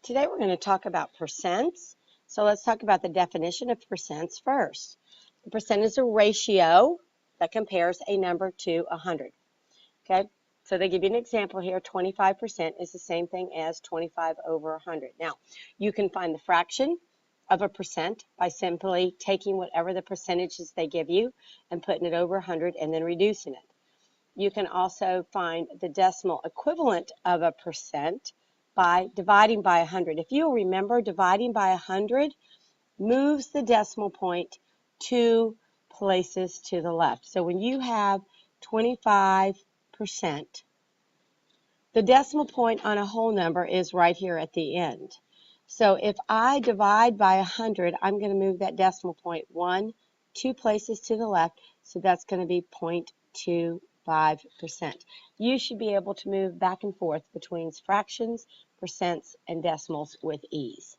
Today we're going to talk about percents. So let's talk about the definition of percents first. The percent is a ratio that compares a number to 100. Okay, so they give you an example here. 25% is the same thing as 25 over 100. Now, you can find the fraction of a percent by simply taking whatever the percentages they give you and putting it over 100 and then reducing it. You can also find the decimal equivalent of a percent by dividing by 100. If you'll remember, dividing by 100 moves the decimal point 2 places to the left. So when you have 25%, the decimal point on a whole number is right here at the end. So if I divide by 100, I'm going to move that decimal point 2 places to the left, so that's going to be 0.25%. You should be able to move back and forth between fractions, percents, and decimals with ease.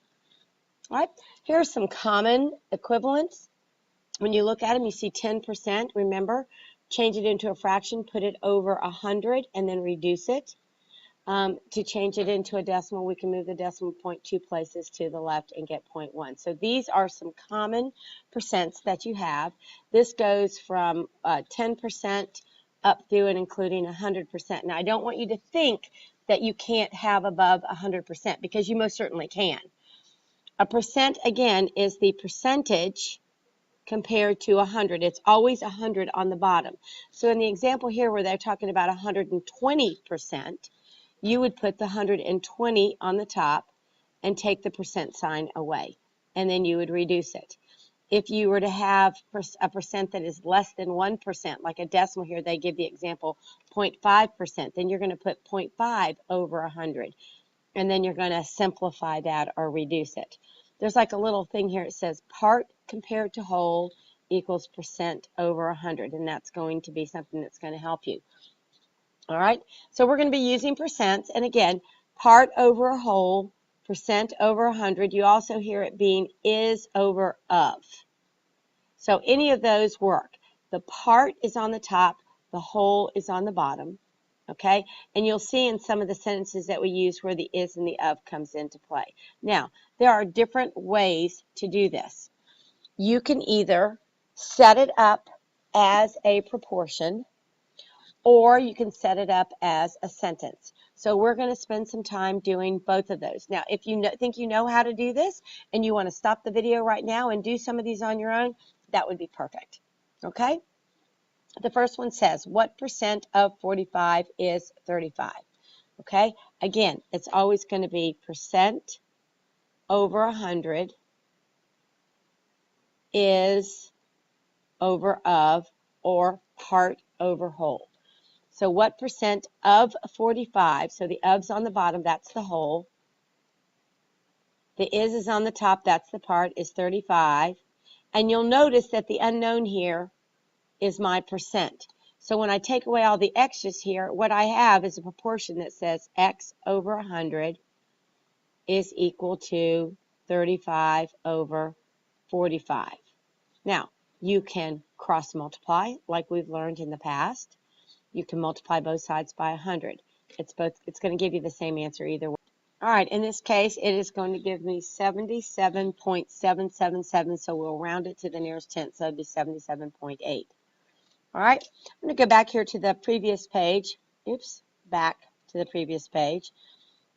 All right, here are some common equivalents. When you look at them, you see 10%. Remember, change it into a fraction, put it over 100, and then reduce it. To change it into a decimal, we can move the decimal point 2 places to the left and get 0.1. So these are some common percents that you have. This goes from 10% up through and including 100%. Now, I don't want you to think that you can't have above 100% because you most certainly can. A percent, again, is the percentage compared to 100. It's always 100 on the bottom. So in the example here where they're talking about 120%, you would put the 120 on the top and take the percent sign away, and then you would reduce it. If you were to have a percent that is less than 1%, like a decimal here, they give the example 0.5%, then you're going to put 0.5 over 100, and then you're going to simplify that or reduce it. There's like a little thing here. It says part compared to whole equals percent over 100, and that's going to be something that's going to help you. All right, so we're going to be using percents, and again, part over a whole, percent over 100. You also hear it being is over of. So any of those work. The part is on the top, the whole is on the bottom, okay? And you'll see in some of the sentences that we use where the is and the of comes into play. Now, there are different ways to do this. You can either set it up as a proportion, or you can set it up as a sentence. So we're going to spend some time doing both of those. Now, if you think you know how to do this and you want to stop the video right now and do some of these on your own, that would be perfect. Okay? The first one says, what percent of 45 is 35? Okay? Again, it's always going to be percent over 100 is over of, or part over whole. So what percent of 45, so the of's on the bottom, that's the whole. The is on the top, that's the part, is 35. And you'll notice that the unknown here is my percent. So when I take away all the x's here, what I have is a proportion that says x over 100 is equal to 35 over 45. Now, you can cross multiply like we've learned in the past. You can multiply both sides by 100. It's going to give you the same answer either way. All right, in this case, it is going to give me 77.777, so we'll round it to the nearest tenth, so it'd be 77.8. All right, I'm going to go back here to the previous page. Oops, back to the previous page.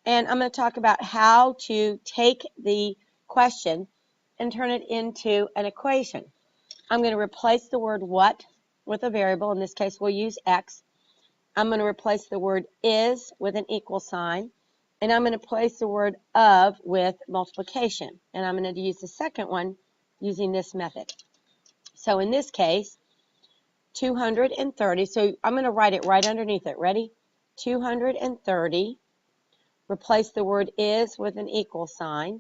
And I'm going to talk about how to take the question and turn it into an equation. I'm going to replace the word what with a variable. In this case, we'll use x. I'm going to replace the word is with an equal sign, and I'm going to replace the word of with multiplication, and I'm going to use the second one using this method. So in this case, 230, so I'm going to write it right underneath it. Ready? 230, replace the word is with an equal sign,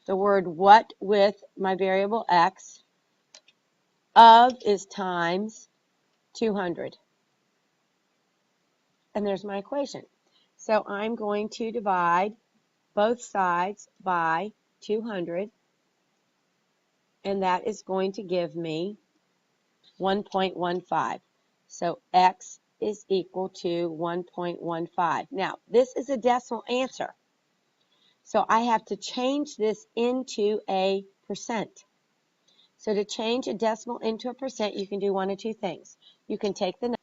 the word what with my variable x, of is times 200. And there's my equation. So I'm going to divide both sides by 200, and that is going to give me 1.15. So x is equal to 1.15. Now, this is a decimal answer. So I have to change this into a percent. So to change a decimal into a percent, you can do one of two things. You can take the number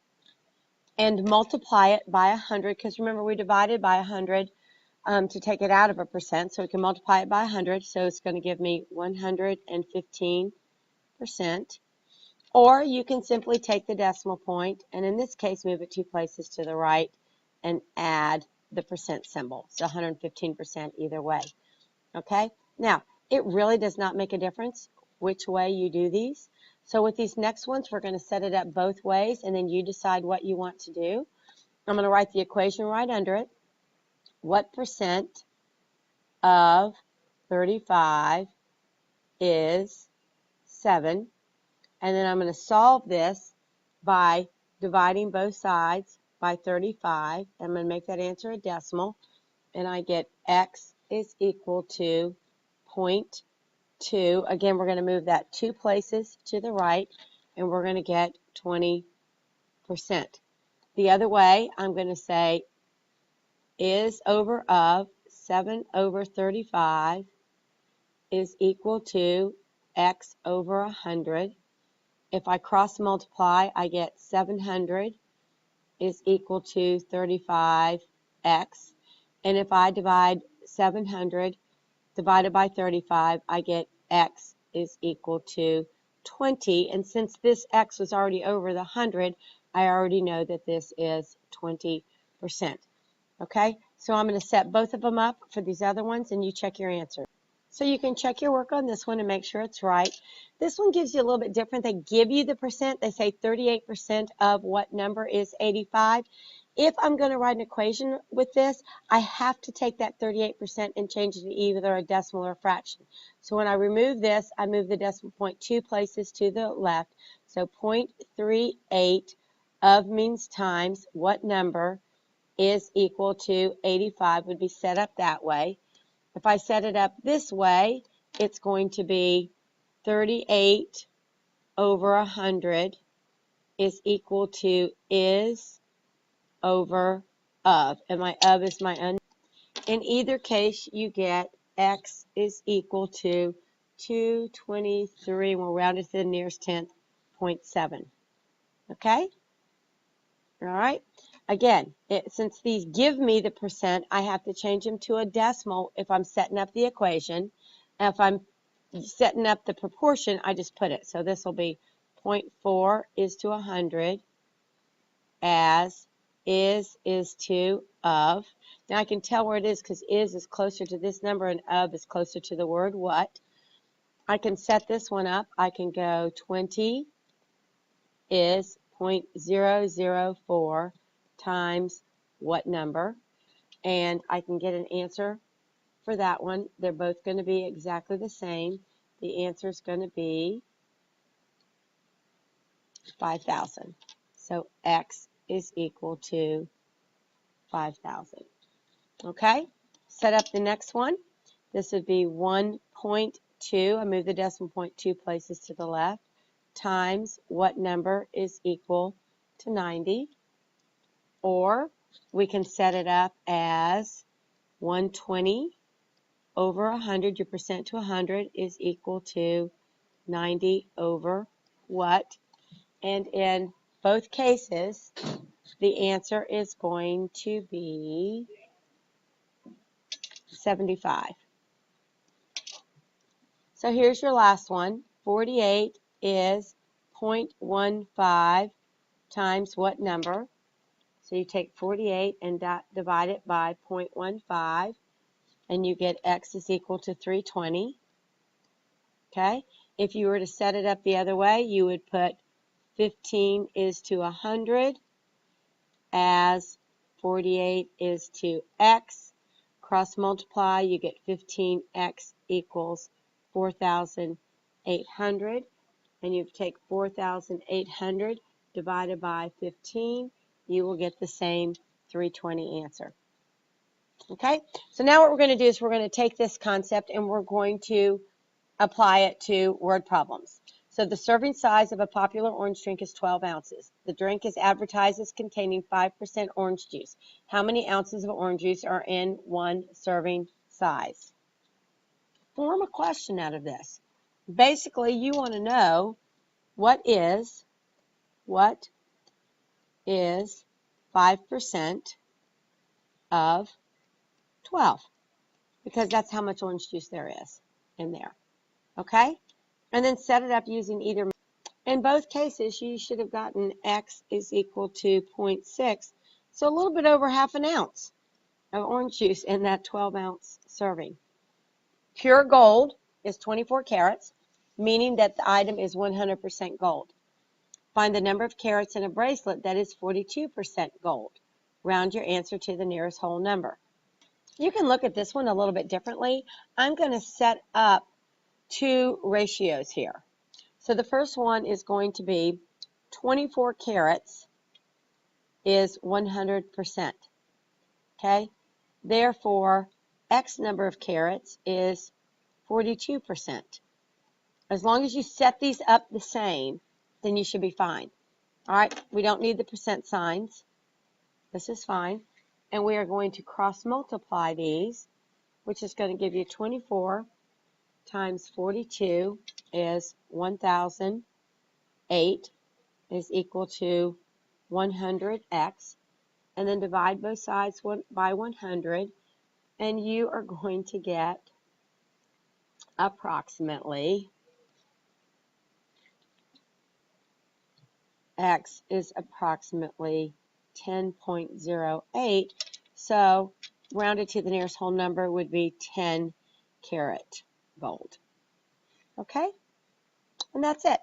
and multiply it by 100, because remember we divided by 100 to take it out of a percent, so we can multiply it by 100, so it's going to give me 115%. Or you can simply take the decimal point, and in this case move it 2 places to the right and add the percent symbol. So 115% either way. Okay? Now, it really does not make a difference which way you do these. So with these next ones, we're going to set it up both ways, and then you decide what you want to do. I'm going to write the equation right under it. What percent of 35 is 7? And then I'm going to solve this by dividing both sides by 35. I'm going to make that answer a decimal, and I get x is equal to 0.2. Again, we're going to move that 2 places to the right, and we're going to get 20%. The other way, I'm going to say is over of 7 over 35 is equal to x over 100. If I cross multiply, I get 700 is equal to 35x. And if I divide 700 divided by 35, I get x is equal to 20. And since this x was already over the 100, I already know that this is 20%. Okay, so I'm going to set both of them up for these other ones, and you check your answer. So you can check your work on this one and make sure it's right. This one gives you a little bit different. They give you the percent. They say 38% of what number is 85. If I'm going to write an equation with this, I have to take that 38% and change it to either a decimal or a fraction. So when I remove this, I move the decimal point 2 places to the left. So 0.38 of means times what number is equal to 85 would be set up that way. If I set it up this way, it's going to be 38 over 100 is equal to is over of. And my of is my unknown. In either case, you get x is equal to 223, and we'll round it to the nearest tenth, 0.7. Okay? All right. Again, since these give me the percent, I have to change them to a decimal if I'm setting up the equation. And if I'm setting up the proportion, I just put it. So this will be 0.4 is to 100 as is to of. Now I can tell where it is because is closer to this number and of is closer to the word what. I can set this one up. I can go 20 is 0.004 times what number, and I can get an answer for that one. They're both going to be exactly the same. The answer is going to be 5,000. So x is equal to 5,000. Okay, set up the next one. This would be 1.2. I move the decimal point 2 places to the left, times what number is equal to 90. Or we can set it up as 120 over 100. Your percent to 100 is equal to 90 over what? And in both cases, the answer is going to be 75. So here's your last one. 48 is 0.15 times what number? So you take 48 and divide it by 0.15, and you get x is equal to 320. Okay? If you were to set it up the other way, you would put 15 is to 100 as 48 is to x. Cross multiply, you get 15x equals 4,800. And you take 4,800 divided by 15, you will get the same 320 answer. Okay, so now what we're going to do is we're going to take this concept and we're going to apply it to word problems. So the serving size of a popular orange drink is 12 ounces. The drink is advertised as containing 5% orange juice. How many ounces of orange juice are in one serving size. Form a question out of this. Basically, you want to know what is 5% of 12, because that's how much orange juice there is in there. Okay? And then set it up using either. In both cases, you should have gotten x is equal to 0.6, so a little bit over half an ounce of orange juice in that 12-ounce serving. Pure gold is 24 carats, meaning that the item is 100% gold. Find the number of carats in a bracelet that is 42% gold. Round your answer to the nearest whole number. You can look at this one a little bit differently. I'm going to set up two ratios here. So the first one is going to be 24 carats is 100%. Okay? Therefore, X number of carats is 42%. As long as you set these up the same, then you should be fine. All right? We don't need the percent signs. This is fine. And we are going to cross multiply these, which is going to give you 24 times 42 is 1,008 is equal to 100x, and then divide both sides by 100, and you are going to get approximately x is approximately 10.08, so rounded to the nearest whole number would be 10 karat gold. Okay? And that's it.